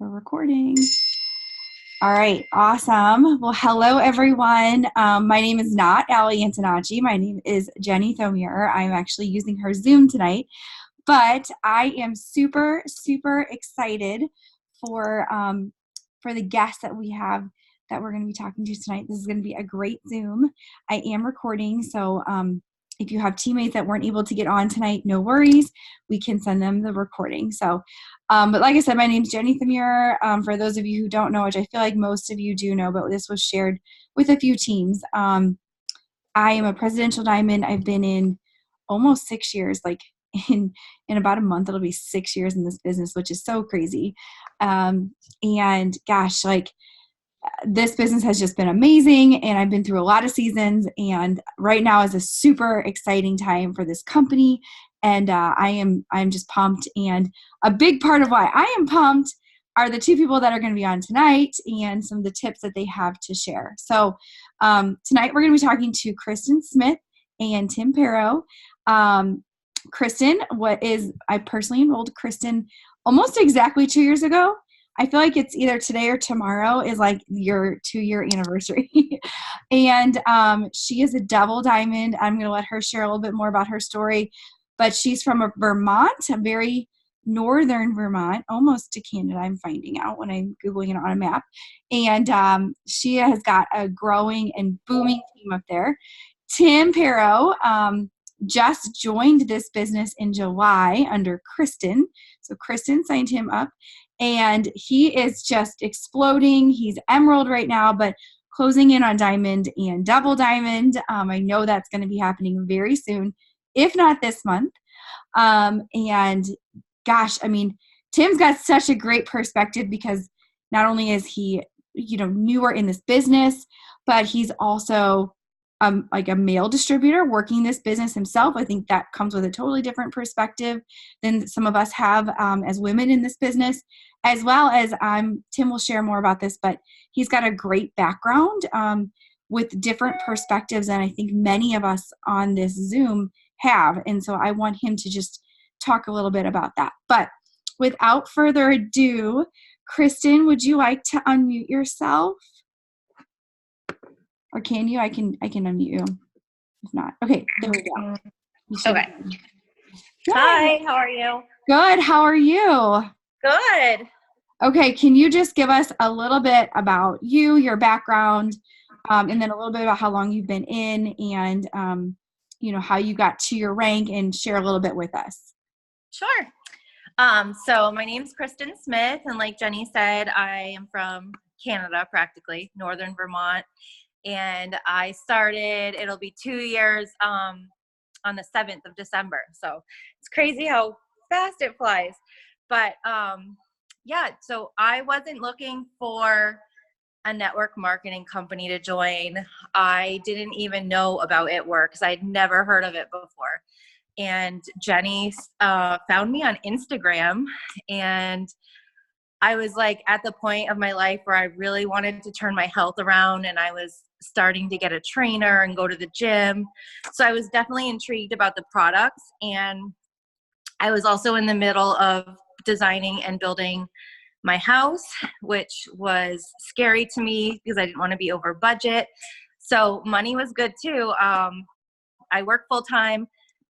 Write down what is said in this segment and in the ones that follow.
We're recording. All right, awesome. Well, hello everyone. My name is not Allie Antonacci. My name is Jenny Thomier. I'm actually using her Zoom tonight, but I am super excited for the guests that we have that we're going to be talking to tonight. This is going to be a great Zoom. I am recording, so if you have teammates that weren't able to get on tonight, no worries. We can send them the recording. So, but like I said, my name's Jenny Thomier. For those of you who don't know, which I feel like most of you do know, but this was shared with a few teams. I am a presidential diamond. I've been in almost 6 years, like in about a month, it'll be 6 years in this business, which is so crazy. And gosh, like, this business has just been amazing, and I've been through a lot of seasons, and right now is a super exciting time for this company, and I'm just pumped. And a big part of why I am pumped are the two people that are going to be on tonight and some of the tips that they have to share. So tonight we're going to be talking to Kristen Smith and Tim Perro. Kristen, I personally enrolled Kristen almost exactly 2 years ago. I feel like it's either today or tomorrow is like your 2-year anniversary. And she is a double diamond. I'm going to let her share a little bit more about her story. But she's from Vermont, a very northern Vermont, almost to Canada, I'm finding out when I'm Googling it on a map. And she has got a growing and booming team up there. Tim Perro just joined this business in July under Kristen. So Kristen signed him up. And he is just exploding. He's emerald right now, but closing in on diamond and double diamond. I know that's going to be happening very soon, if not this month. And gosh, I mean, Tim's got such a great perspective because not only is he, newer in this business, but he's also like a male distributor working this business himself. I think that comes with a totally different perspective than some of us have as women in this business, as well as Tim will share more about this, but he's got a great background with different perspectives than I think many of us on this Zoom have. And so I want him to just talk a little bit about that. But without further ado, Kristen, would you like to unmute yourself? Or can you? I can unmute you. If not, okay, there we go. Okay. Hi, how are you? Good. How are you? Good. Okay, can you just give us a little bit about you, your background, and then a little bit about how long you've been in and, how you got to your rank, and share a little bit with us? Sure. So my name's Kristen Smith, and like Jenny said, I am from Canada, practically, northern Vermont. And I started, it'll be 2 years on the 7th of December. So it's crazy how fast it flies. But so I wasn't looking for a network marketing company to join. I didn't even know about ItWork because I'd never heard of it before. And Jenny found me on Instagram, and I was like at the point of my life where I really wanted to turn my health around, and I was starting to get a trainer and go to the gym. So I was definitely intrigued about the products, and I was also in the middle of designing and building my house, which was scary to me because I didn't want to be over budget. So money was good too. I work full time,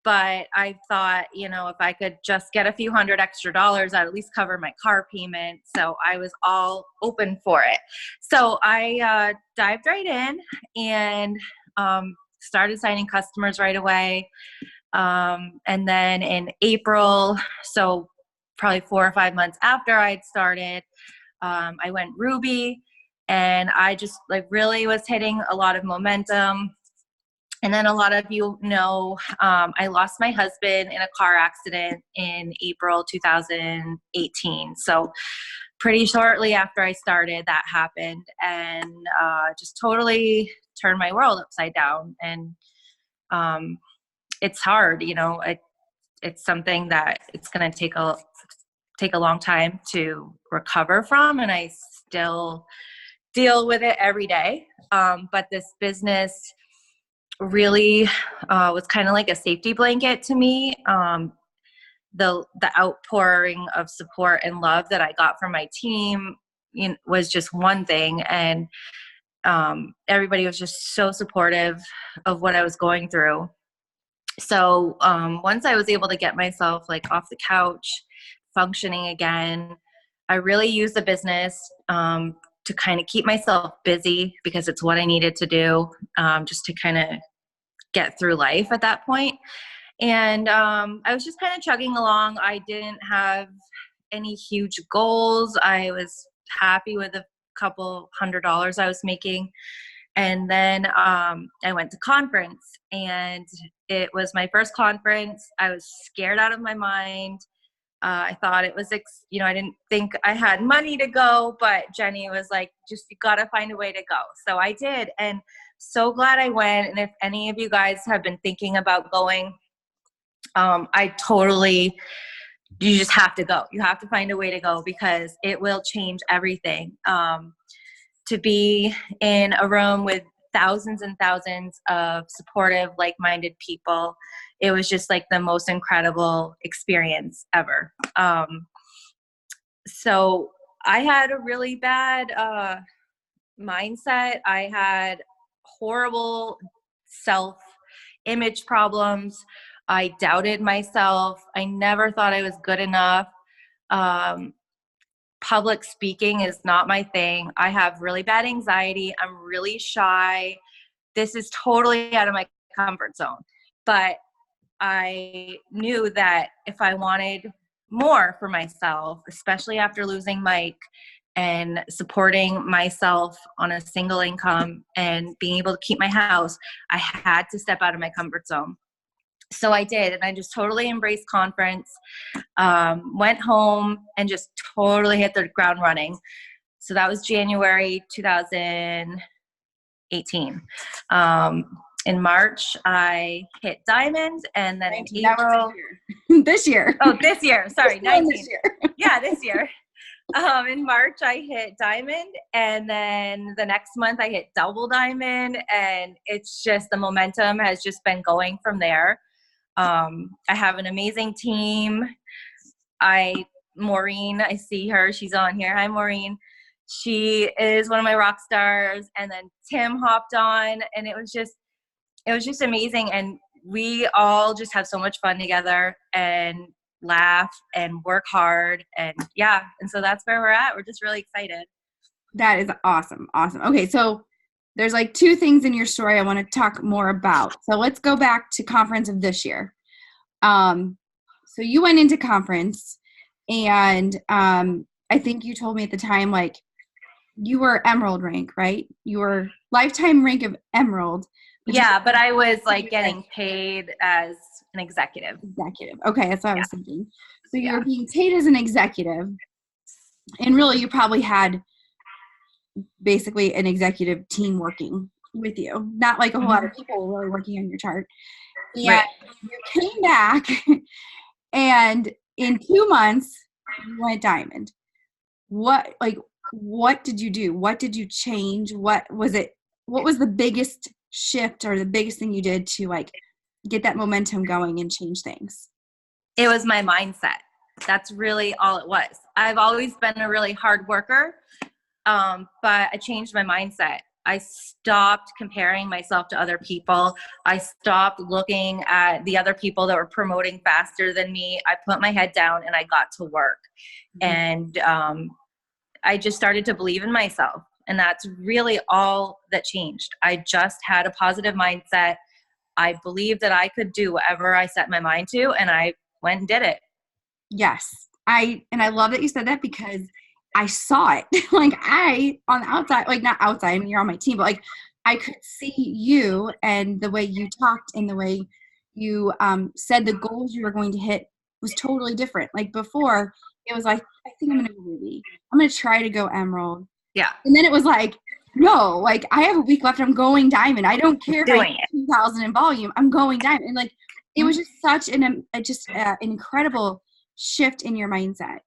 but I thought, if I could just get a few $100 extra, I'd at least cover my car payment. So I was all open for it. So I dived right in and started signing customers right away. And then in April, so probably 4 or 5 months after I'd started, I went Ruby, and I just really was hitting a lot of momentum. And then a lot of you know, I lost my husband in a car accident in April 2018. So pretty shortly after I started, that happened, and just totally turned my world upside down. And it's hard, it's something that it's going to take a long time to recover from, and I still deal with it every day. But this business really was kind of like a safety blanket to me. the outpouring of support and love that I got from my team, was just one thing. And everybody was just so supportive of what I was going through. So once I was able to get myself like off the couch, functioning again, I really used the business to kind of keep myself busy, because it's what I needed to do, just to kind of get through life at that point. And I was just kind of chugging along. I didn't have any huge goals. I was happy with a couple $100 I was making. And then I went to conference, and it was my first conference. I was scared out of my mind. I thought it was, I didn't think I had money to go, but Jenny was like, just, you got to find a way to go. So I did. And so glad I went. And if any of you guys have been thinking about going, you just have to go. You have to find a way to go, because it will change everything. To be in a room with thousands and thousands of supportive, like-minded people, it was just like the most incredible experience ever. So I had a really bad mindset. I had horrible self-image problems. I doubted myself. I never thought I was good enough. Public speaking is not my thing. I have really bad anxiety. I'm really shy. This is totally out of my comfort zone. But I knew that if I wanted more for myself, especially after losing Mike and supporting myself on a single income and being able to keep my house, I had to step out of my comfort zone. So I did, and I just totally embraced conference, went home and just totally hit the ground running. So that was January 2018. In March, I hit diamond, and then in April. This year. Oh, this year. Sorry, 19. This year. Yeah, this year. In March, I hit diamond, and then the next month I hit double diamond, and it's just, the momentum has just been going from there. I have an amazing team. Maureen, I see her. She's on here. Hi, Maureen. She is one of my rock stars. And then Tim hopped on, and it was just amazing. And we all just have so much fun together and laugh and work hard. And yeah. And so that's where we're at. We're just really excited. That is awesome. Awesome. Okay. So there's like two things in your story I want to talk more about. So let's go back to conference of this year. So you went into conference, and I think you told me at the time, like, you were emerald rank, right? You were lifetime rank of emerald. Yeah, but I was like getting paid as an executive. Okay, that's what I was thinking. So you were being paid as an executive, and really you probably had basically an executive team working with you, not like a whole lot of people really working on your chart. And right. You came back, and in 2 months you went diamond. What did you do? What did you change? What was the biggest shift or the biggest thing you did to like get that momentum going and change things? It was my mindset. That's really all it was. I've always been a really hard worker, but I changed my mindset. I stopped comparing myself to other people. I stopped looking at the other people that were promoting faster than me. I put my head down and I got to work. And I just started to believe in myself. And that's really all that changed. I just had a positive mindset. I believed that I could do whatever I set my mind to, and I went and did it. Yes. I love that you said that, because I saw it. Like, on the outside, like not outside, I mean, you're on my team, but like I could see you and the way you talked and the way you said the goals you were going to hit was totally different. Like before, it was like, I think I'm going to go ruby. I'm going to try to go emerald. Yeah. And then it was like, no, like I have a week left. I'm going diamond. I don't care if I get 2,000 in volume. I'm going diamond. And like, it was just such an incredible shift in your mindset.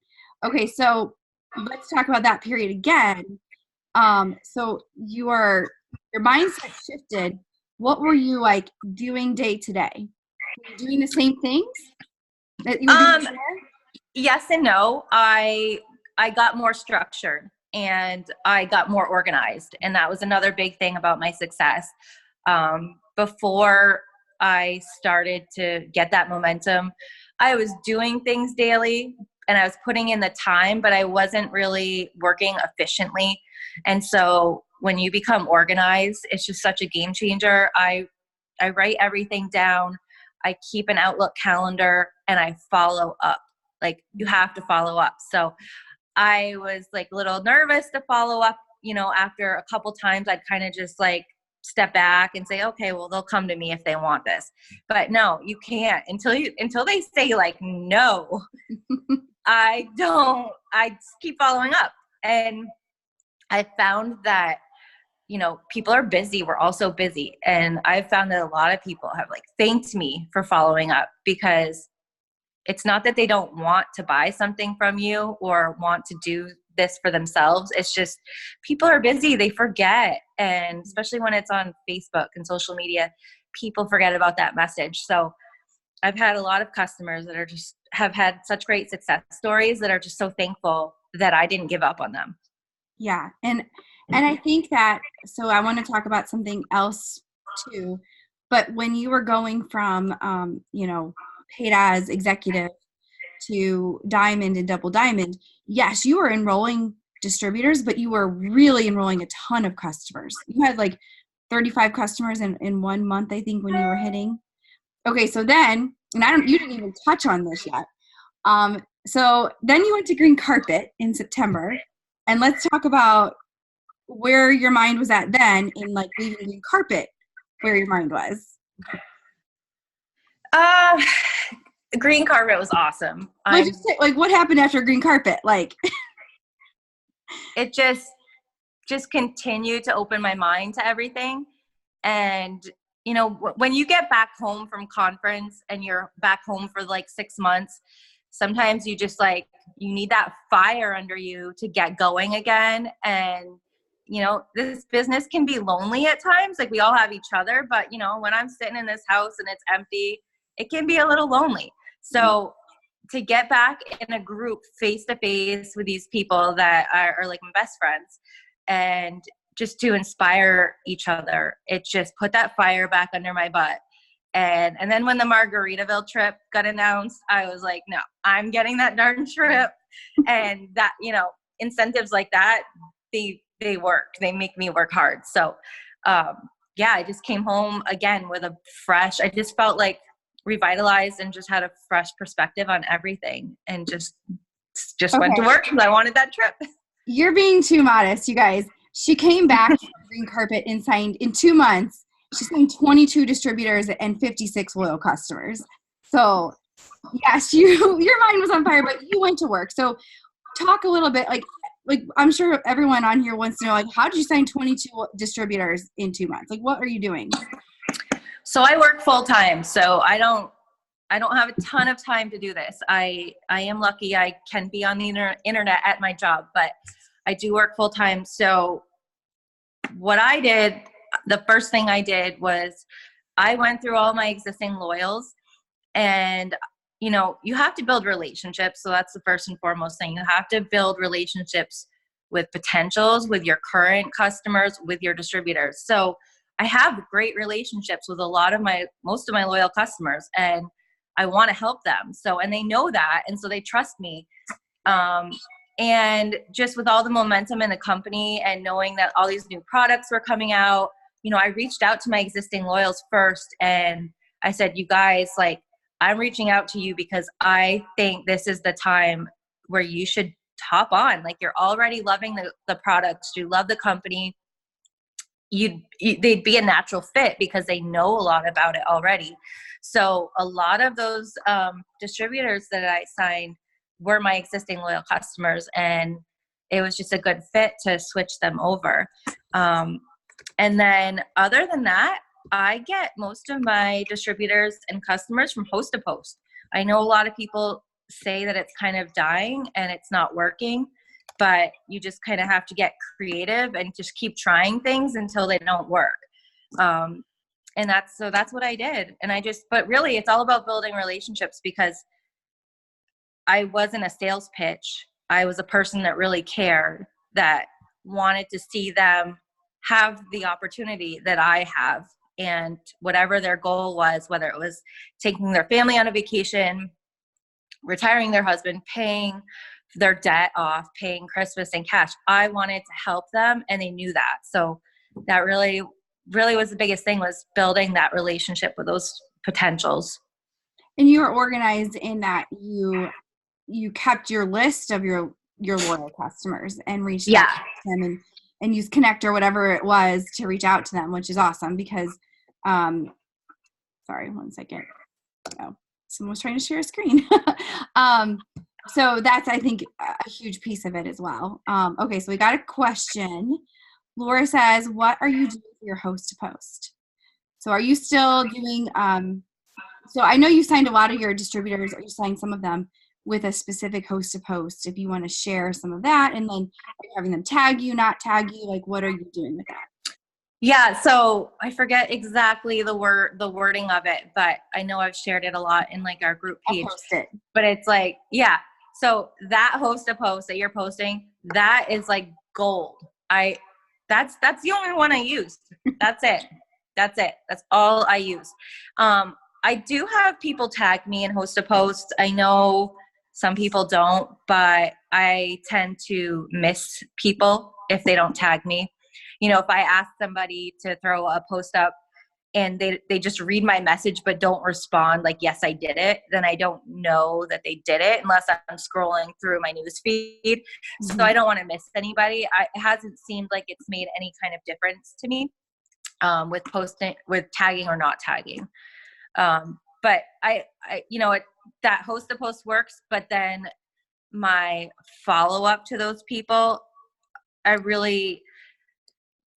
Okay. So let's talk about that period again. So your mindset shifted. What were you like doing day to day? Were you doing the same things? that you were doing Um, yes and no. I got more structured and I got more organized, and that was another big thing about my success. Before I started to get that momentum, I was doing things daily and I was putting in the time, but I wasn't really working efficiently. And so when you become organized, it's just such a game changer. I write everything down. I keep an Outlook calendar and I follow up. Like, you have to follow up. So I was like a little nervous to follow up, after a couple times I'd kind of just like step back and say, okay, well, they'll come to me if they want this. But no, you can't until they say like, no. I just keep following up. And I found that, people are busy. We're also busy. And I've found that a lot of people have like thanked me for following up, because it's not that they don't want to buy something from you or want to do this for themselves. It's just people are busy. They forget. And especially when it's on Facebook and social media, people forget about that message. So I've had a lot of customers that have had such great success stories that are just so thankful that I didn't give up on them. Yeah. And I think that, so I want to talk about something else too, but when you were going from, paid as executive to diamond and double diamond, yes, you were enrolling distributors, but you were really enrolling a ton of customers. You had like 35 customers in 1 month, I think, when you were hitting. Okay, so then, and you didn't even touch on this yet. So then you went to green carpet in September, and let's talk about where your mind was at then in like leaving green carpet, where your mind was. Uh, Green carpet was awesome. But just say, like, what happened after green carpet? Like, it just continued to open my mind to everything. And, when you get back home from conference and you're back home for like 6 months, sometimes you just like, you need that fire under you to get going again. And, this business can be lonely at times. Like, we all have each other, but when I'm sitting in this house and it's empty, it can be a little lonely. So to get back in a group face to face with these people that are like my best friends, and just to inspire each other, it just put that fire back under my butt. And then when the Margaritaville trip got announced, I was like, no, I'm getting that darn trip. And that, incentives like that, they work. They make me work hard. So, I just came home again with I just felt like revitalized and just had a fresh perspective on everything, and just went to work because I wanted that trip. You're being too modest, you guys. She came back from green carpet and signed in 2 months. She signed 22 distributors and 56 loyal customers. So yes, your mind was on fire, but you went to work. So talk a little bit, like I'm sure everyone on here wants to know, like, how did you sign 22 distributors in 2 months? Like, what are you doing? So I work full time. So I don't have a ton of time to do this. I am lucky I can be on the internet at my job, but I do work full time. So what I did, the first thing I did was I went through all my existing loyals, and you have to build relationships. So that's the first and foremost thing. You have to build relationships with potentials, with your current customers, with your distributors. So I have great relationships with most of my loyal customers, and I want to help them. So, and they know that. And so they trust me. And just with all the momentum in the company and knowing that all these new products were coming out, I reached out to my existing loyals first, and I said, you guys, like, I'm reaching out to you because I think this is the time where you should hop on. Like, you're already loving the products. You love the company. They'd be a natural fit because they know a lot about it already. So a lot of those distributors that I signed were my existing loyal customers, and it was just a good fit to switch them over. And then other than that, I get most of my distributors and customers from host to post. I know a lot of people say that it's kind of dying and it's not working, but you just kind of have to get creative and just keep trying things until they don't work. And that's what I did. And but really it's all about building relationships, because I wasn't a sales pitch. I was a person that really cared, that wanted to see them have the opportunity that I have. And whatever their goal was, whether it was taking their family on a vacation, retiring their husband, paying their debt off, paying Christmas in cash, I wanted to help them, and they knew that. So that really, really was the biggest thing, was building that relationship with those potentials. And you were organized in that you kept your list of your loyal customers and reached out Yeah. to them and used Connect or whatever it was to reach out to them, which is awesome because sorry, one second. Oh, someone was trying to share a screen. So that's, I think, a huge piece of it as well. Okay, so we got a question. Laura says, what are you doing for your host to post? So are you still doing, so I know you signed a lot of your distributors, or you signed some of them with a specific host to post. If you want to share some of that, and then are you having them tag you, not tag you, like what are you doing with that? Yeah, so I forget exactly the wording of it, but I know I've shared it a lot in like our group I'll page. post it. But it's like, yeah. So that host to post that you're posting, that is like gold. That's the only one I use. That's it. That's it. That's all I use. I do have people tag me in host to post. I know some people don't, but I tend to miss people if they don't tag me. You know, if I ask somebody to throw a post up and they just read my message but don't respond like, yes, I did it, then I don't know that they did it unless I'm scrolling through my news feed. Mm-hmm. So I don't want to miss anybody. It hasn't seemed like it's made any kind of difference to me with posting, with tagging or not tagging. But I you know, that host to post works, but then my follow up to those people, I really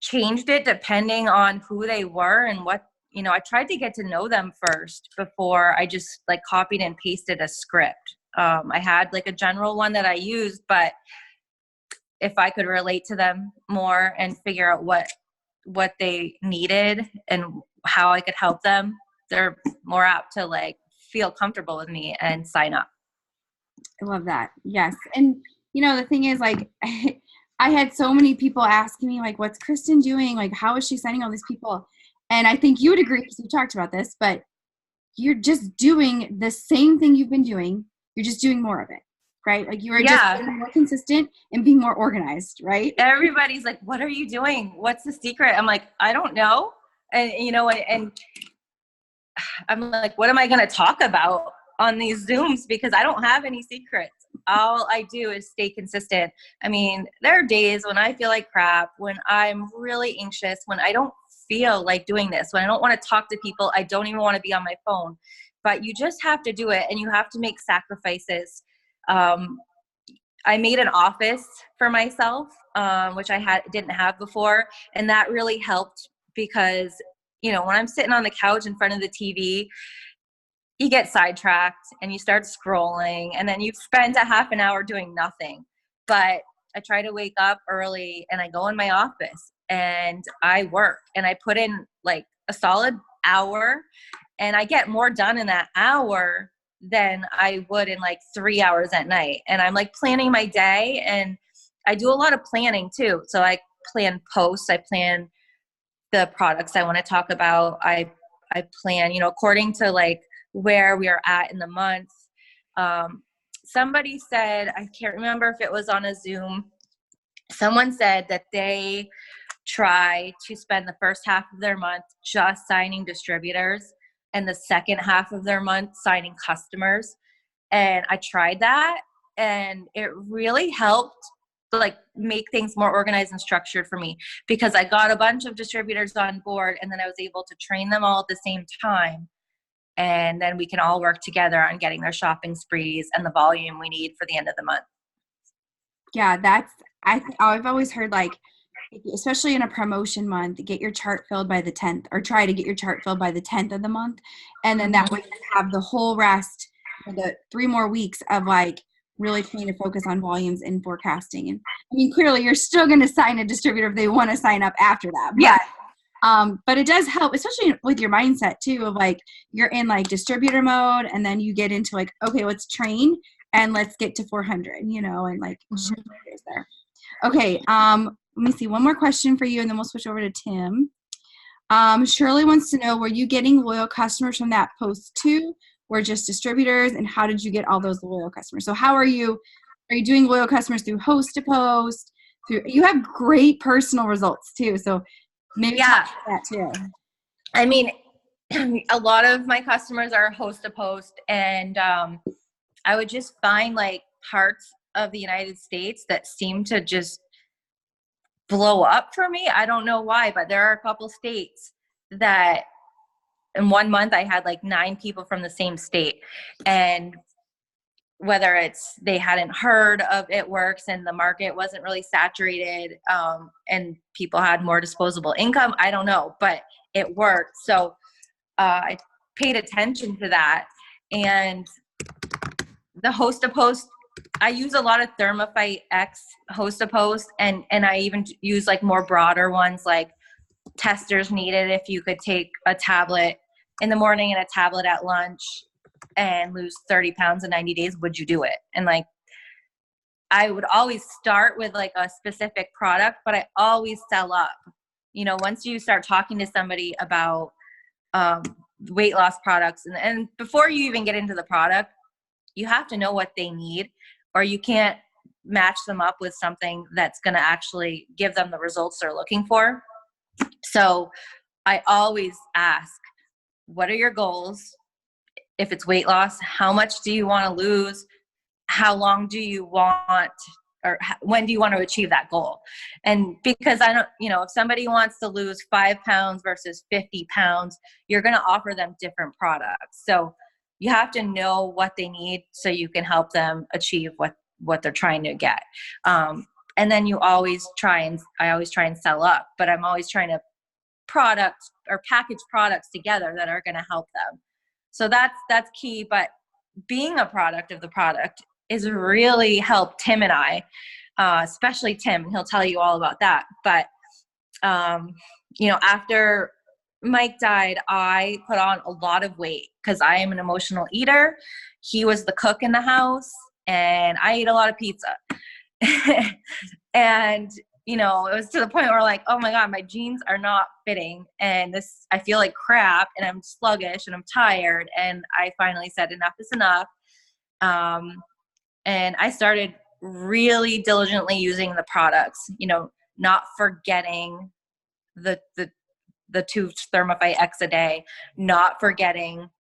changed it depending on who they were and what, you know, I tried to get to know them first before I just like copied and pasted a script. I had like a general one that I used, but if I could relate to them more and figure out what they needed and how I could help them, they're more apt to like feel comfortable with me and sign up. I love that. Yes. And you know, the thing is like, I had so many people asking me like, what's Kristen doing? Like, how is she signing all these people? And I think you would agree because we talked about this, but you're just doing the same thing you've been doing. You're just doing more of it, right? Like you are just being more consistent and being more organized, right? Everybody's like, what are you doing? What's the secret? I'm like, I don't know. And, you know, and I'm like, what am I going to talk about on these Zooms? Because I don't have any secrets. All I do is stay consistent. I mean, there are days when I feel like crap, when I'm really anxious, when I don't feel like doing this, when I don't want to talk to people, I don't even want to be on my phone. But you just have to do it, and you have to make sacrifices. I made an office for myself, which I didn't have before, and that really helped because, you know, when I'm sitting on the couch in front of the TV, you get sidetracked and you start scrolling, and then you spend a half an hour doing nothing. But I try to wake up early and I go in my office and I work and I put in like a solid hour, and I get more done in that hour than I would in like 3 hours at night. And I'm like planning my day, and I do a lot of planning too. So I plan posts, I plan the products I want to talk about. I plan, you know, according to like where we are at in the month. Somebody said, I can't remember if it was on a Zoom, someone said that they try to spend the first half of their month just signing distributors and the second half of their month signing customers. And I tried that, and it really helped like make things more organized and structured for me, because I got a bunch of distributors on board, and then I was able to train them all at the same time. And then we can all work together on getting their shopping sprees and the volume we need for the end of the month. Yeah, I've always heard like, especially in a promotion month, get your chart filled by the 10th, or try to get your chart filled by the 10th of the month. And then that way you have the whole rest for the 3 more weeks of like really trying to focus on volumes and forecasting. And I mean, clearly you're still going to sign a distributor if they want to sign up after that. Yeah. But it does help, especially with your mindset too, of like, you're in like distributor mode, and then you get into like, okay, let's train. and let's get to 400, and like shift gears there. Okay. Let me see. One more question for you, and then we'll switch over to Tim. Shirley wants to know, were you getting loyal customers from that post too, or just distributors, and how did you get all those loyal customers? So how are you doing loyal customers through host to post? You have great personal results too, so maybe talk about that too. I mean, a lot of my customers are host to post, and I would just find like parts of the United States that seem to just blow up for me. I don't know why, but there are a couple states that in 1 month I had like 9 people from the same state, and whether it's they hadn't heard of It Works and the market wasn't really saturated, and people had more disposable income, I don't know, but it worked. So I paid attention to that. And the host to post, I use a lot of Thermophyte X host to post, and I even use like more broader ones, like testers needed. If you could take a tablet in the morning and a tablet at lunch and lose 30 pounds in 90 days, would you do it? And like, I would always start with like a specific product, but I always sell up. Once you start talking to somebody about weight loss products, and before you even get into the product, you have to know what they need, or you can't match them up with something that's going to actually give them the results they're looking for. So I always ask, what are your goals? If it's weight loss, how much do you want to lose? How long do you want, or when do you want to achieve that goal? And because I don't, if somebody wants to lose 5 pounds versus 50 pounds, you're going to offer them different products. So you have to know what they need so you can help them achieve what they're trying to get. And then I always try and sell up, but I'm always trying to package products together that are going to help them. So that's key. But being a product of the product is really helped Tim and I, especially Tim, and he'll tell you all about that. But, after Mike died, I put on a lot of weight because I am an emotional eater. He was the cook in the house, and I ate a lot of pizza. And, it was to the point where like, oh my God, my jeans are not fitting, and I feel like crap, and I'm sluggish and I'm tired. And I finally said, enough is enough. And I started really diligently using the products, not forgetting the 2 Thermophyte X a day, not forgetting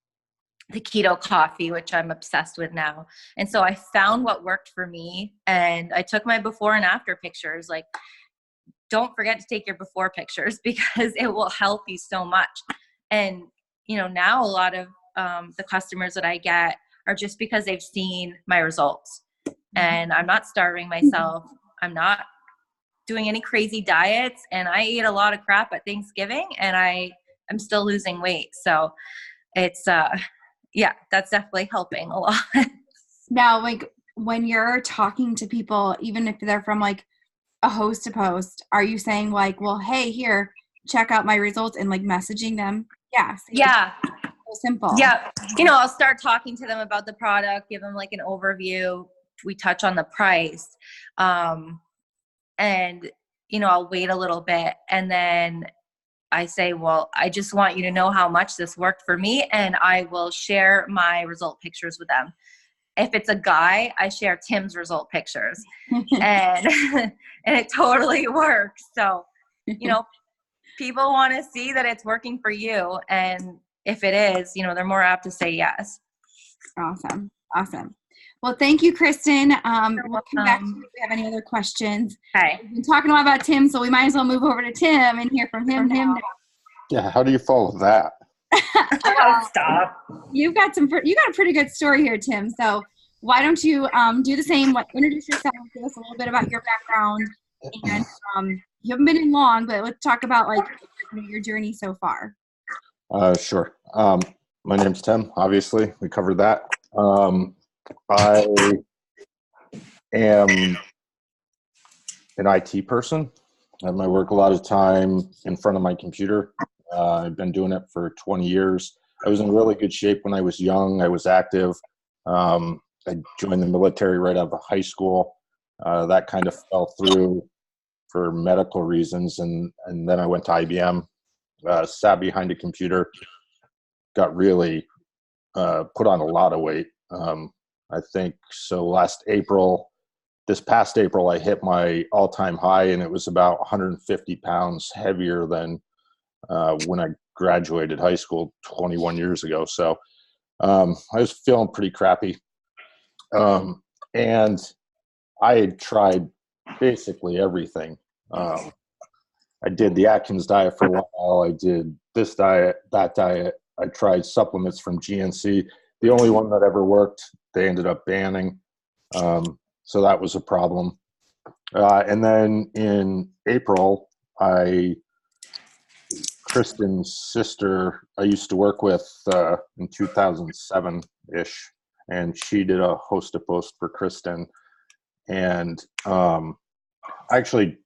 the keto coffee, which I'm obsessed with now. And so I found what worked for me, and I took my before and after pictures. Like, don't forget to take your before pictures because it will help you so much. And, now a lot of the customers that I get are just because they've seen my results, and I'm not starving myself. I'm not doing any crazy diets, and I eat a lot of crap at Thanksgiving, and I'm still losing weight. So it's, that's definitely helping a lot. Now, like when you're talking to people, even if they're from like a host to post, are you saying like, well, hey, here, check out my results, and like messaging them? Yeah. Yeah. So simple. Yeah. I'll start talking to them about the product, give them like an overview. We touch on the price. And, I'll wait a little bit, and then I say, well, I just want you to know how much this worked for me, and I will share my result pictures with them. If it's a guy, I share Tim's result pictures, and and it totally works. So, people want to see that it's working for you, and if it is, they're more apt to say yes. Awesome. Well, thank you, Kristen. We'll come back to you if we have any other questions. Okay. We've been talking a lot about Tim, so we might as well move over to Tim and hear from him now. Yeah, how do you follow that? Stop. You got a pretty good story here, Tim. So why don't you do the same? Introduce yourself, give us a little bit about your background, and you haven't been in long, but let's talk about like your journey so far. Sure. My name's Tim. Obviously, we covered that. I am an IT person. I work a lot of time in front of my computer. I've been doing it for 20 years. I was in really good shape when I was young. I was active. I joined the military right out of high school. That kind of fell through for medical reasons, and then I went to IBM, sat behind a computer, got really put on a lot of weight. I think so. This past April, I hit my all-time high, and it was about 150 pounds heavier than when I graduated high school 21 years ago. So I was feeling pretty crappy. And I had tried basically everything. I did the Atkins diet for a while. I did this diet, that diet. I tried supplements from GNC. The only one that ever worked, they ended up banning. So that was a problem. And then in April, Kristen's sister, I used to work with in 2007-ish, and she did a host a post for Kristen. And I actually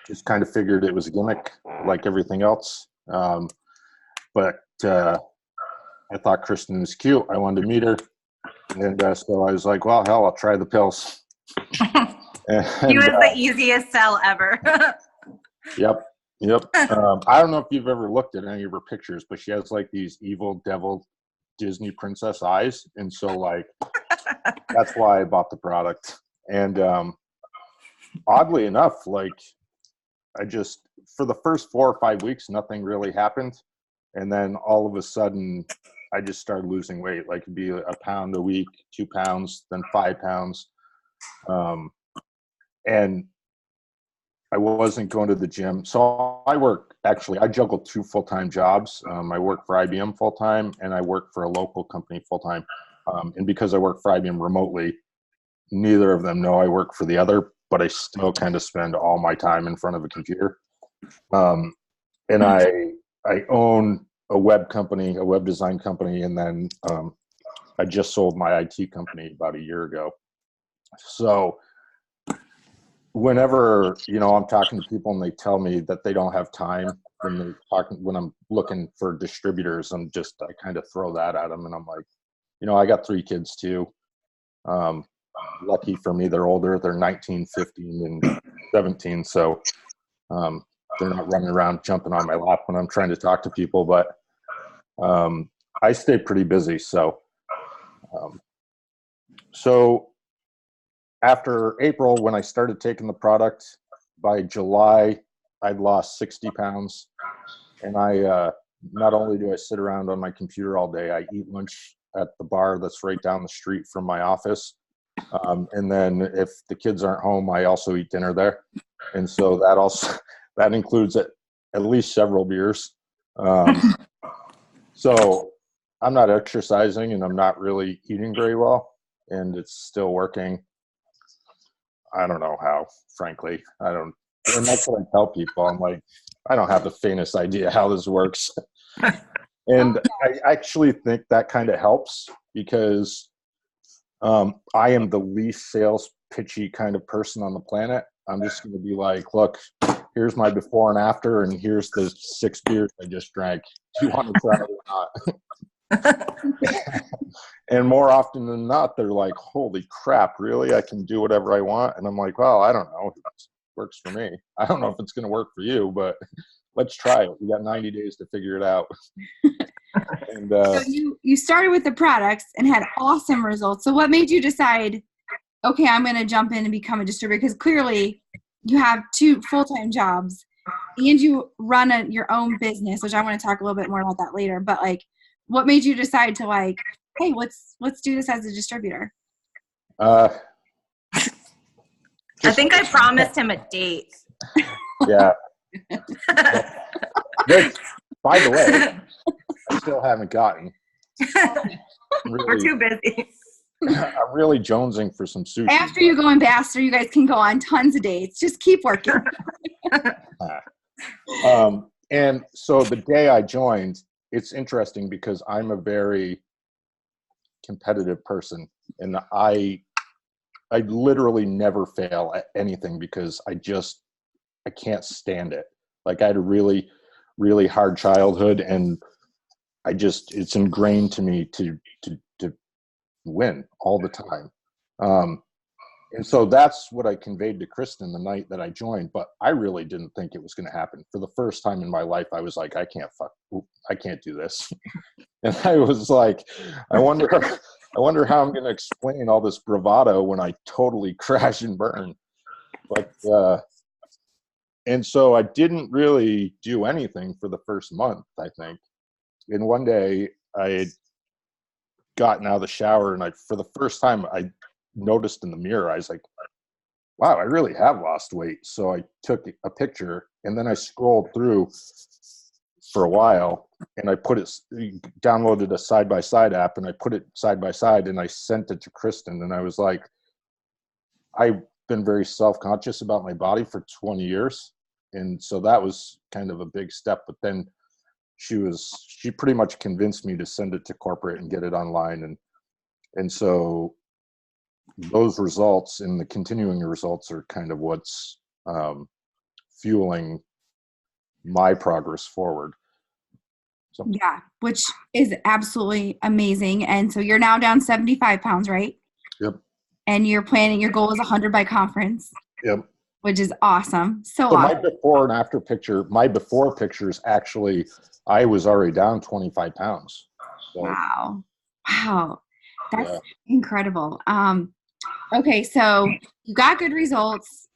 just kind of figured it was a gimmick like everything else. But I thought Kristen was cute. I wanted to meet her. And so I was like, well, hell, I'll try the pills. He was the easiest sell ever. Yep. I don't know if you've ever looked at any of her pictures, but she has like these evil devil Disney princess eyes. And so like, that's why I bought the product. And oddly enough, like for the first 4 or 5 weeks, nothing really happened. And then all of a sudden I just started losing weight. Like it'd be a pound a week, 2 pounds, then 5 pounds. And I wasn't going to the gym. So I juggle 2 full-time jobs. I work for IBM full-time, and I work for a local company full-time. And because I work for IBM remotely, neither of them know I work for the other, but I still kind of spend all my time in front of a computer. And I own a web company, a web design company, and then I just sold my IT company about a year ago. So whenever, I'm talking to people and they tell me that they don't have time when I'm looking for distributors, I kind of throw that at them. And I'm like, I got 3 kids too. Lucky for me, they're older. They're 19, 15, and 17. So they're not running around jumping on my lap when I'm trying to talk to people, but I stay pretty busy. So after April, when I started taking the product, by July, I'd lost 60 pounds. And not only do I sit around on my computer all day, I eat lunch at the bar that's right down the street from my office. And then if the kids aren't home, I also eat dinner there. And so that includes at least several beers. So I'm not exercising and I'm not really eating very well, and it's still working. I don't know how, frankly. And that's what I tell people. I'm like, I don't have the faintest idea how this works. And I actually think that kind of helps because I am the least sales pitchy kind of person on the planet. I'm just going to be like, look, here's my before and after, and here's the 6 beers I just drank. Do you want to try it or not? And more often than not, they're like, holy crap, really? I can do whatever I want? And I'm like, well, I don't know. It works for me. I don't know if it's going to work for you, but let's try it. We got 90 days to figure it out. And so you started with the products and had awesome results. So what made you decide, okay, I'm going to jump in and become a distributor? Because clearly you have 2 full-time jobs and you run your own business, which I want to talk a little bit more about that later. But like, what made you decide to like, hey, let's do this as a distributor? I think I promised him a date. Yeah. Which, by the way, I still haven't gotten. We're too busy. I'm really jonesing for some sushi. After you go ambassador, you guys can go on tons of dates. Just keep working. And so the day I joined, it's interesting because I'm a very competitive person, and I literally never fail at anything because I can't stand it. Like I had a really, really hard childhood, and it's ingrained to me to win all the time. And so that's what I conveyed to Kristen the night that I joined, but I really didn't think it was going to happen. For the first time in my life, I was like, I can't do this. And I was like, I wonder how I'm going to explain all this bravado when I totally crash and burn. But, and so I didn't really do anything for the first month, I think. And one day I had gotten out of the shower, and for the first time, I noticed in the mirror, I was like, wow, I really have lost weight. So I took a picture, and then I scrolled through for a while, and I downloaded a side-by-side app, and I put it side by side, and I sent it to Kristen. And I was like, I've been very self-conscious about my body for 20 years. And so that was kind of a big step. But then she pretty much convinced me to send it to corporate and get it online. And so those results and the continuing results are kind of what's fueling my progress forward. So. Yeah, which is absolutely amazing. And so you're now down 75 pounds, right? Yep. And your goal is 100 by conference. Yep. Which is awesome. So awesome. My before and after picture, my before pictures, actually, I was already down 25 pounds. So, wow. That's incredible. Okay, so you got good results.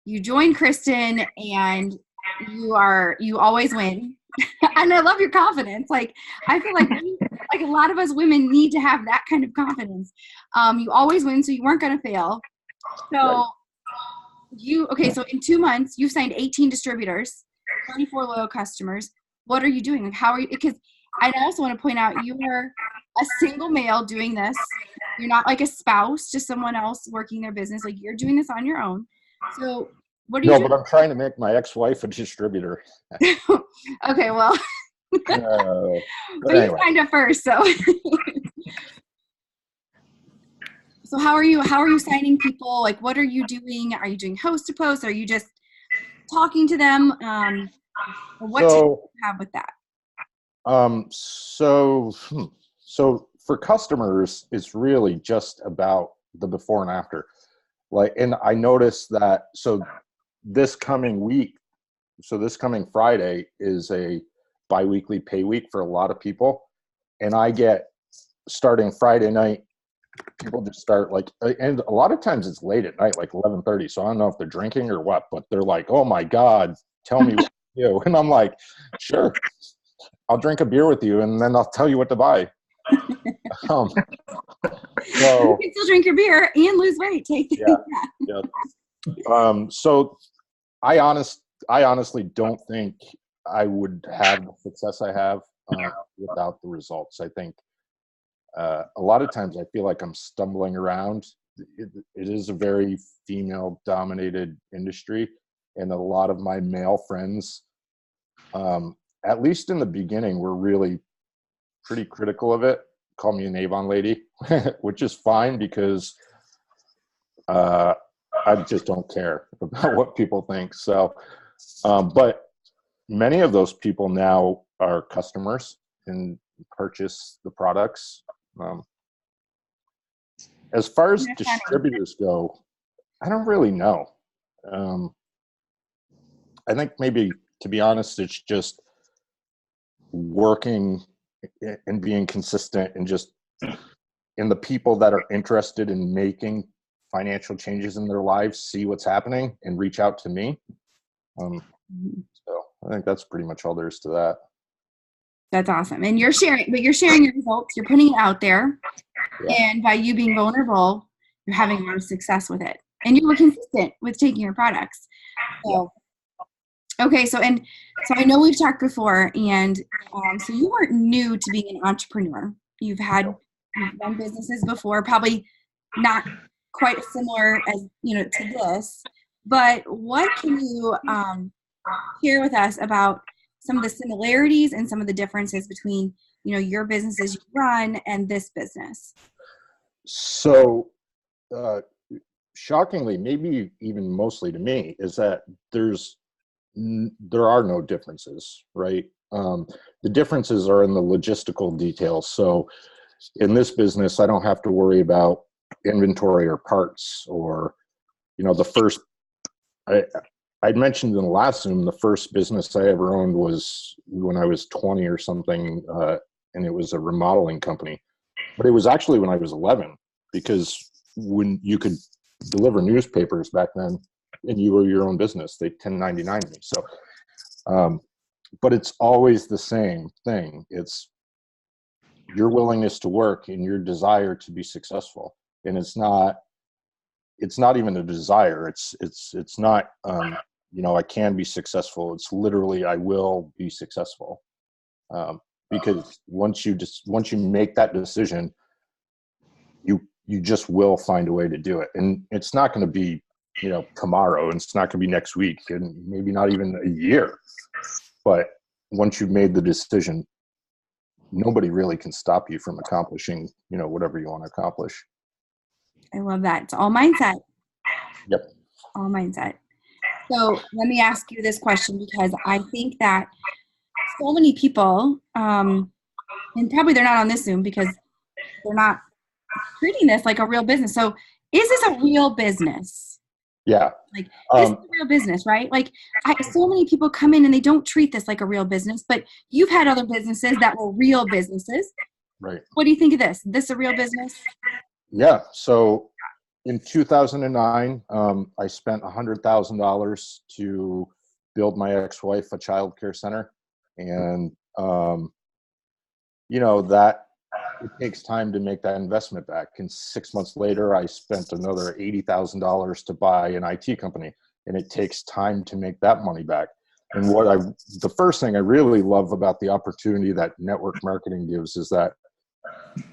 You joined Kristen, and you always win. And I love your confidence. Like, I feel like a lot of us women need to have that kind of confidence. You always win, so you weren't going to fail. So so in 2 months, you've signed 18 distributors, 34 loyal customers. What are you doing? Like, how are you? Because I also want to point out, you are a single male doing this. You're not like a spouse to someone else working their business. Like, you're doing this on your own. So what are you doing? No, but I'm trying to make my ex-wife a distributor. Okay, well, but anyway. You signed up first, so. So how are you signing people? Like, what are you doing? Are you doing host to post? Are you just talking to them? What do you have with that? So for customers, it's really just about the before and after. Like, and I noticed that, this coming Friday is a bi-weekly pay week for a lot of people. And I get, starting Friday night, people just start and a lot of times it's late at night, like 11:30. So I don't know if they're drinking or what, but they're like, oh my God, tell me what to do. And I'm like, sure, I'll drink a beer with you, and then I'll tell you what to buy. So you can still drink your beer and lose weight. Yeah. So I honestly don't think I would have the success I have without the results. I think a lot of times I feel like I'm stumbling around. It is a very female-dominated industry, and a lot of my male friends, at least in the beginning, were really pretty critical of it. Call me an Avon lady, which is fine, because I just don't care about what people think. So, but many of those people now are customers and purchase the products. As far as distributors go, I don't really know. I think maybe, to be honest, it's just working and being consistent, and just in the people that are interested in making financial changes in their lives, see what's happening and reach out to me. So I think that's pretty much all there is to that. That's awesome. And you're sharing your results, you're putting it out there. Yeah. And by you being vulnerable, you're having a lot of success with it. And you were consistent with taking your products. So, okay. So I know we've talked before, and so you weren't new to being an entrepreneur. You've run businesses before, probably not quite as similar as, to this, but what can you share with us about some of the similarities and some of the differences between, your businesses you run and this business? So, shockingly, maybe even mostly to me, is that there are no differences, right? The differences are in the logistical details. So in this business, I don't have to worry about inventory or parts, or, the first, I'd mentioned in the last Zoom, the first business I ever owned was when I was 20 or something, and it was a remodeling company. But it was actually when I was 11, because when you could deliver newspapers back then and you were your own business, they 1099 me. So, but it's always the same thing. It's your willingness to work and your desire to be successful. And it's not even a desire. It's not, I can be successful. It's literally, I will be successful. Because once you make that decision, you just will find a way to do it. And it's not going to be, tomorrow, and it's not going to be next week, and maybe not even a year. But once you've made the decision, nobody really can stop you from accomplishing, whatever you want to accomplish. I love that. It's all mindset. Yep. All mindset. So let me ask you this question, because I think that so many people, and probably they're not on this Zoom because they're not treating this like a real business. So is this a real business? Yeah. Like, this is a real business, right? Like, so many people come in and they don't treat this like a real business, but you've had other businesses that were real businesses. Right. What do you think of this? This a real business? Yeah. So in 2009, I spent $100,000 to build my ex-wife a child care center. And, that it takes time to make that investment back. And 6 months later, I spent another $80,000 to buy an IT company, and it takes time to make that money back. And the first thing I really love about the opportunity that network marketing gives is that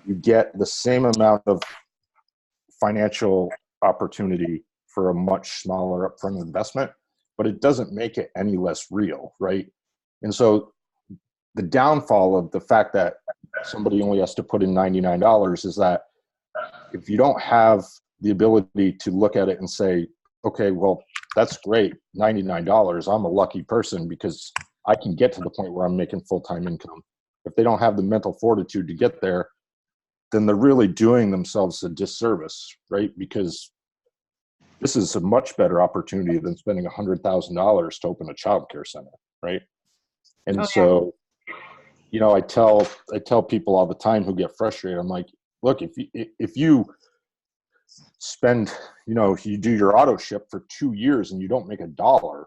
you get the same amount of financial opportunity for a much smaller upfront investment, but it doesn't make it any less real, right? And so the downfall of the fact that somebody only has to put in $99 is that if you don't have the ability to look at it and say, okay, well, that's great, $99, I'm a lucky person because I can get to the point where I'm making full-time income. If they don't have the mental fortitude to get there, then they're really doing themselves a disservice, right? Because this is a much better opportunity than spending $100,000 to open a child care center, right? And so, I tell people all the time who get frustrated, I'm like, look, if you spend, you do your auto ship for 2 years and you don't make $1,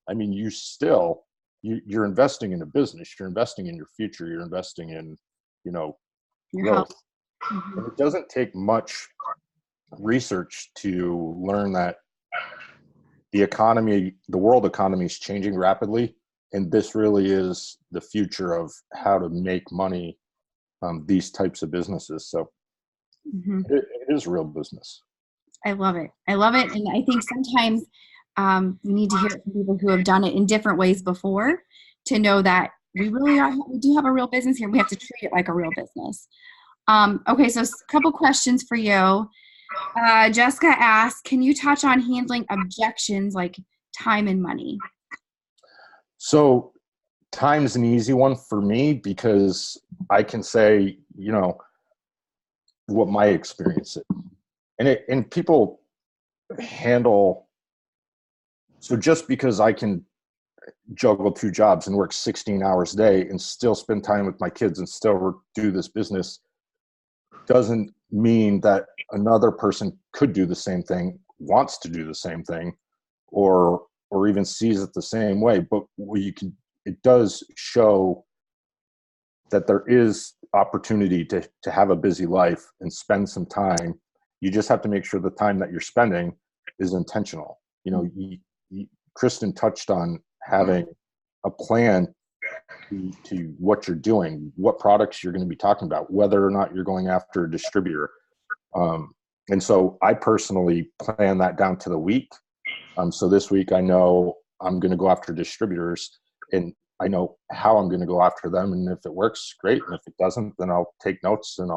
I mean, you're investing in a business, you're investing in your future, you're investing in, your growth. And it doesn't take much research to learn that the world economy is changing rapidly. And this really is the future of how to make money, these types of businesses. So it is real business. I love it. I love it. And I think sometimes we need to hear it from people who have done it in different ways before to know that we do have a real business here. We have to treat it like a real business. Okay, so a couple questions for you. Jessica asked, can you touch on handling objections like time and money? So time's an easy one for me because I can say, what my experience is. And people handle, so just because I can juggle 2 jobs and work 16 hours a day and still spend time with my kids and still do this business doesn't mean that another person could do the same thing, wants to do the same thing, or even sees it the same way. But it does show that there is opportunity to have a busy life and spend some time. You just have to make sure the time that you're spending is intentional. Kristen touched on having a plan to what you're doing, what products you're going to be talking about, whether or not you're going after a distributor. And so I personally plan that down to the week. So this week I know I'm going to go after distributors, and I know how I'm going to go after them. And if it works, great. And if it doesn't, then I'll take notes, and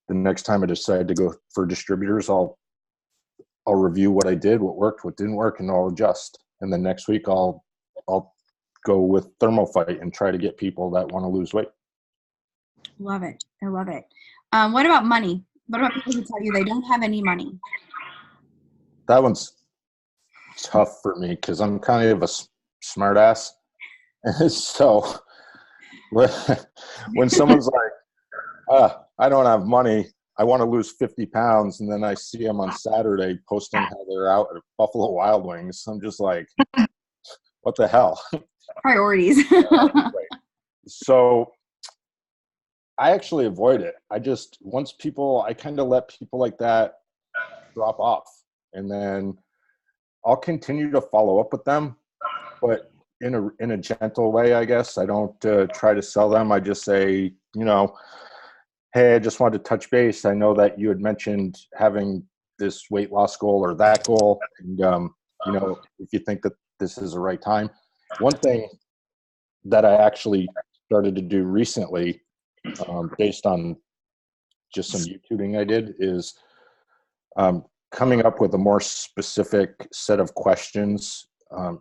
the next time I decide to go for distributors, I'll review what I did, what worked, what didn't work, and I'll adjust. And then next week I'll go with Thermofite and try to get people that want to lose weight. Love it. I love it. What about money? What about people who tell you they don't have any money? That one's tough for me because I'm kind of a smart ass. So when someone's like, I don't have money, I want to lose 50 pounds, and then I see them on Saturday posting how they're out at Buffalo Wild Wings, I'm just like, what the hell? Priorities. Right. So I actually avoid it. I kind of let people like that drop off, and then I'll continue to follow up with them, but in a gentle way, I guess. I don't try to sell them. I just say, hey, I just wanted to touch base. I know that you had mentioned having this weight loss goal or that goal, and if you think that this is the right time. One thing that I actually started to do recently, based on just some YouTubing I did, is coming up with a more specific set of questions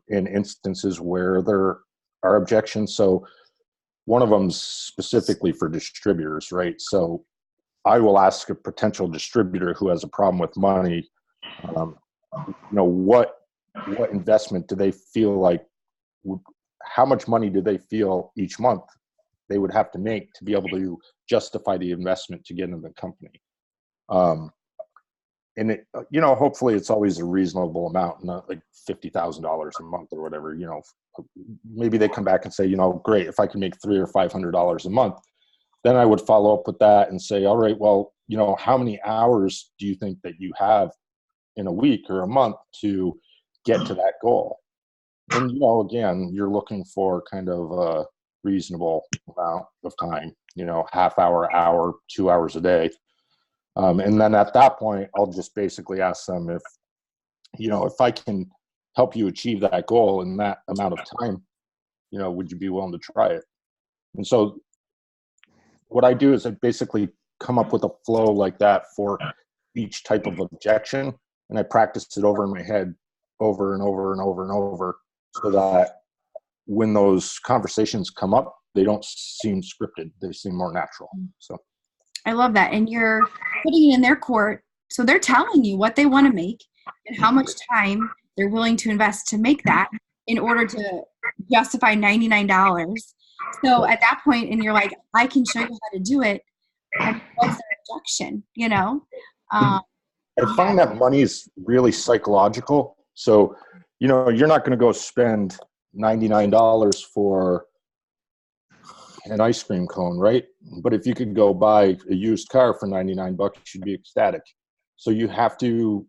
in instances where there are objections. So one of them's specifically for distributors, right? So I will ask a potential distributor who has a problem with money, what investment do they feel like, how much money do they feel each month they would have to make to be able to justify the investment to get into the company? And it, hopefully it's always a reasonable amount, not like $50,000 a month or whatever. Maybe they come back and say, great, if I can make $300 or $500 a month, then I would follow up with that and say, all right, well, how many hours do you think that you have in a week or a month to get to that goal? And, again, you're looking for kind of a reasonable amount of time, half hour, 2 hours a day. And then at that point, I'll just basically ask them if I can help you achieve that goal in that amount of time, would you be willing to try it? And so what I do is I basically come up with a flow like that for each type of objection. And I practice it over in my head over and over and over and over, so that when those conversations come up, they don't seem scripted. They seem more natural. So I love that. And you're putting it in their court. So they're telling you what they want to make and how much time they're willing to invest to make that in order to justify $99. So at that point, and you're like, I can show you how to do it. What's the objection? I find that money is really psychological. So, you're not going to go spend $99 for an ice cream cone, right? But if you could go buy a used car for $99, you'd be ecstatic. So you have to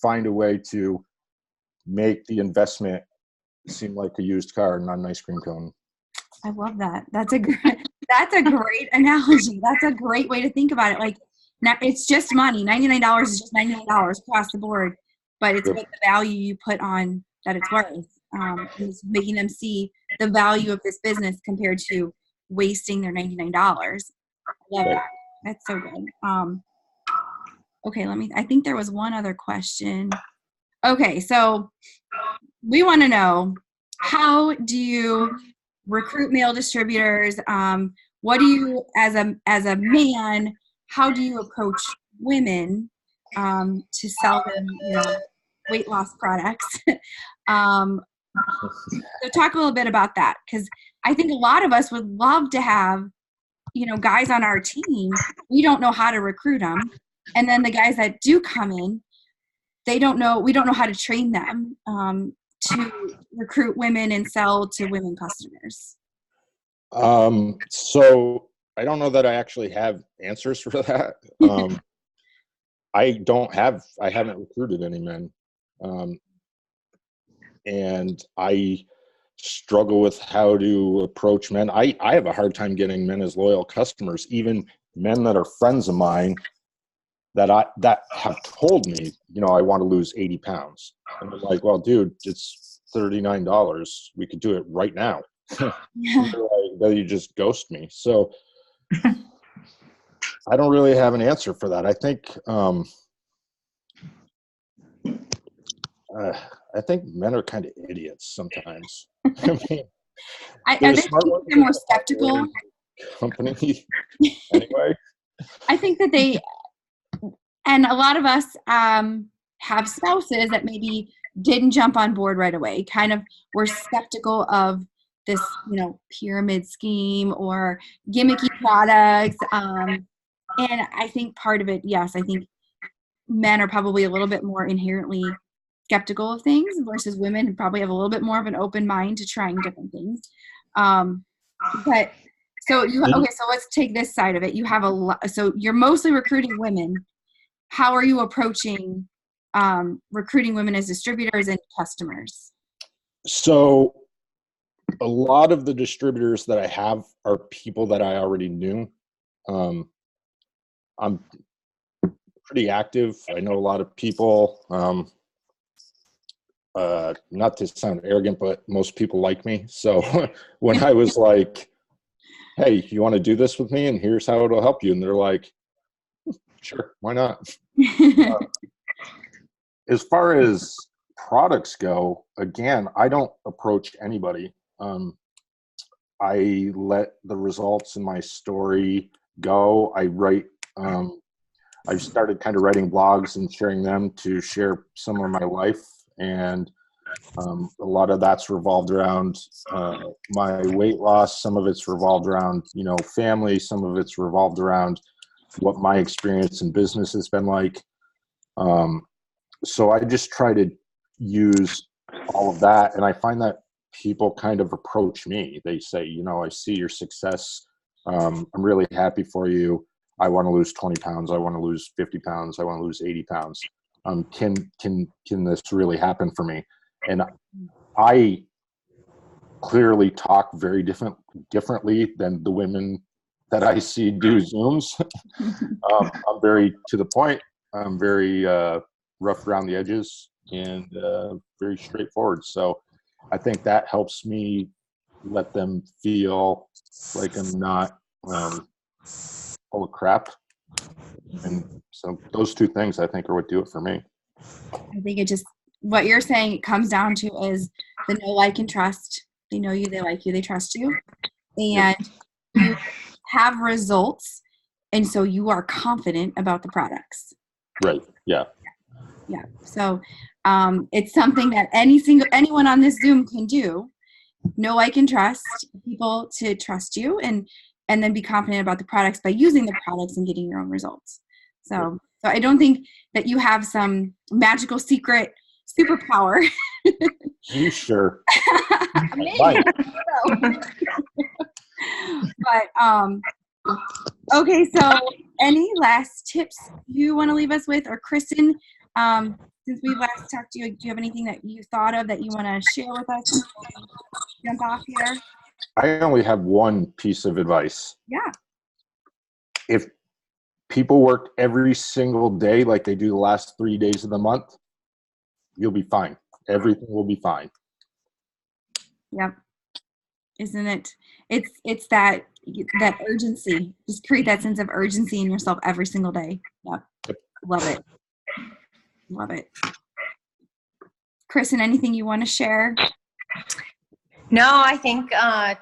find a way to make the investment seem like a used car, not an ice cream cone. I love that. That's a great analogy. That's a great way to think about it. Like, it's just money. $99 is just $99 across the board, but it's what the value you put on that it's worth. It's making them see the value of this business compared to wasting their $99. I love that. That's so good. Okay, I think there was one other question. Okay, so we want to know, how do you recruit male distributors? What do you, as a man, how do you approach women to sell them, weight loss products? So talk a little bit about that, because I think a lot of us would love to have, guys on our team. We don't know how to recruit them. And then the guys that do come in, we don't know how to train them to recruit women and sell to women customers. So I don't know that I actually have answers for that. I haven't recruited any men. And I struggle with how to approach men. I have a hard time getting men as loyal customers, even men that are friends of mine that have told me, I want to lose 80 pounds. And I'm like, well, dude, it's $39. We could do it right now. Yeah. You just ghost me. So I don't really have an answer for that. I think men are kind of idiots sometimes. I think they're more skeptical. Company anyway. I think that And a lot of us have spouses that maybe didn't jump on board right away, kind of were skeptical of this, pyramid scheme or gimmicky products. And I think part of it, yes, I think men are probably a little bit more inherently skeptical of things versus women who probably have a little bit more of an open mind to trying different things. But so so let's take this side of it. You have so you're mostly recruiting women. How are you approaching recruiting women as distributors and customers? So a lot of the distributors that I have are people that I already knew. I'm pretty active. I know a lot of people. Not to sound arrogant, but most people like me. So when I was like, hey, you want to do this with me? And here's how it'll help you. And they're like, sure, why not? As far as products go, again, I don't approach anybody. I let the results in my story go. I write, I've started kind of writing blogs and sharing them to share some of my life. And a lot of that's revolved around my weight loss. Some of it's revolved around, family. Some of it's revolved around what my experience in business has been like. So I just try to use all of that. And I find that people kind of approach me. They say, I see your success. I'm really happy for you. I want to lose 20 pounds. I want to lose 50 pounds. I want to lose 80 pounds. Can this really happen for me? And I clearly talk very differently than the women that I see do Zooms. I'm very to the point. I'm very rough around the edges and very straightforward. So I think that helps me let them feel like I'm not full of crap. And so those two things I think are what do it for me. I think it just, what you're saying, it comes down to is the know, like, and trust. They know you, they like you, they trust you. And you have results. And so you are confident about the products. Right. Yeah. Yeah. So it's something that anyone on this Zoom can do. Know, like, and trust people to trust you and then be confident about the products by using the products and getting your own results. So I don't think that you have some magical secret superpower. You sure? Maybe. But okay, so any last tips you want to leave us with? Or Kristen, since we last talked to you, do you have anything that you thought of that you want to share with us? Jump off here. I only have one piece of advice. Yeah. If people work every single day like they do the last 3 days of the month, you'll be fine. Everything will be fine. Yep. Isn't it? It's that urgency. Just create that sense of urgency in yourself every single day. Yep. Love it. Love it. Kristen, anything you want to share? No, I think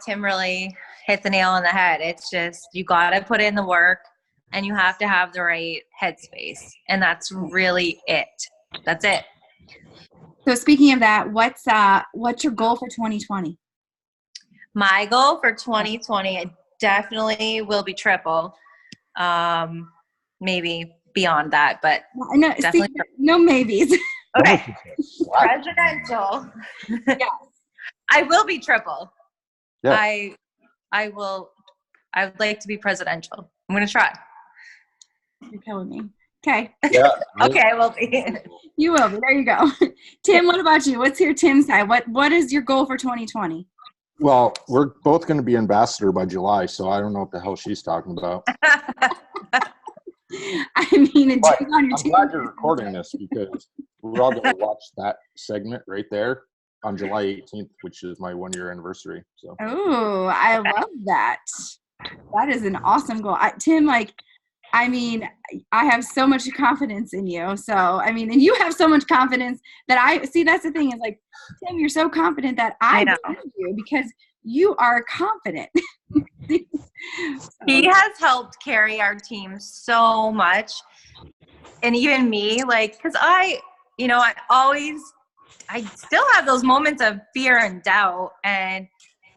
Tim really hit the nail on the head. It's just, you got to put in the work and you have to have the right headspace. And that's really it. That's it. So speaking of that, what's your goal for 2020? My goal for 2020, it definitely will be triple. Maybe beyond that, but no, definitely no maybes. Okay. Presidential. Yeah. I will be triple. Yeah. I would like to be presidential. I'm going to try. You're killing me. Okay. Yeah. Okay, I will be. You will be. There you go. Tim, what about you? Let's hear Tim's side. What is your goal for 2020? Well, we're both going to be ambassador by July, so I don't know what the hell she's talking about. I mean, it But on your I'm glad you're recording this because we're all going to watch that segment right there on July 18th, which is my 1-year anniversary. So. Oh, I love that. That is an awesome goal. Tim, I have so much confidence in you. So, and you have so much confidence that that's the thing is Tim, you're so confident that I believe you because you are confident. He has helped carry our team so much. and even me, like, because I still have those moments of fear and doubt, and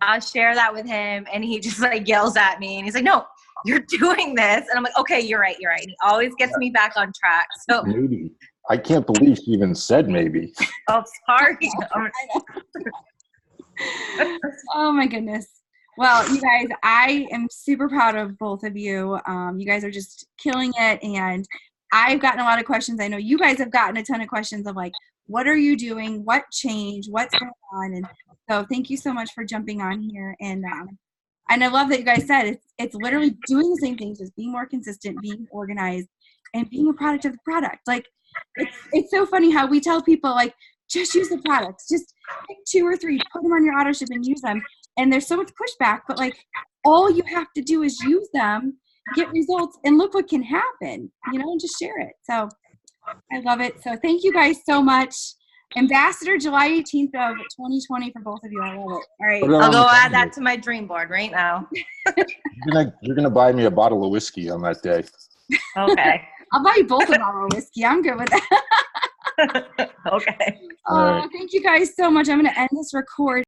I'll share that with him, and he just like yells at me, and he's like, no, you're doing this. And I'm like, okay, you're right. And he always gets me back on track. So Maybe. I can't believe she even said maybe. oh, sorry. Oh my goodness. Well, you guys, I am super proud of both of you. You guys are just killing it. And I've gotten a lot of questions. I know you guys have gotten a ton of questions of like, what are you doing? What changed? What's going on? And so thank you so much for jumping on here. And I love that you guys said it's literally doing the same things, just being more consistent, being organized, and being a product of the product. Like, it's so funny how we tell people, like, just use the products. Just pick 2 or 3, put them on your auto ship and use them. And there's so much pushback, but like, all you have to do is use them, get results, and look what can happen, and just share it. So I love it. So thank you guys so much. Ambassador July 18th of 2020 for both of you. I love it. All right. I'll go add that to my dream board right now. You're gonna buy me a bottle of whiskey on that day. Okay. I'll buy you both a bottle of whiskey. I'm good with that. Okay. Thank you guys so much. I'm going to end this recording.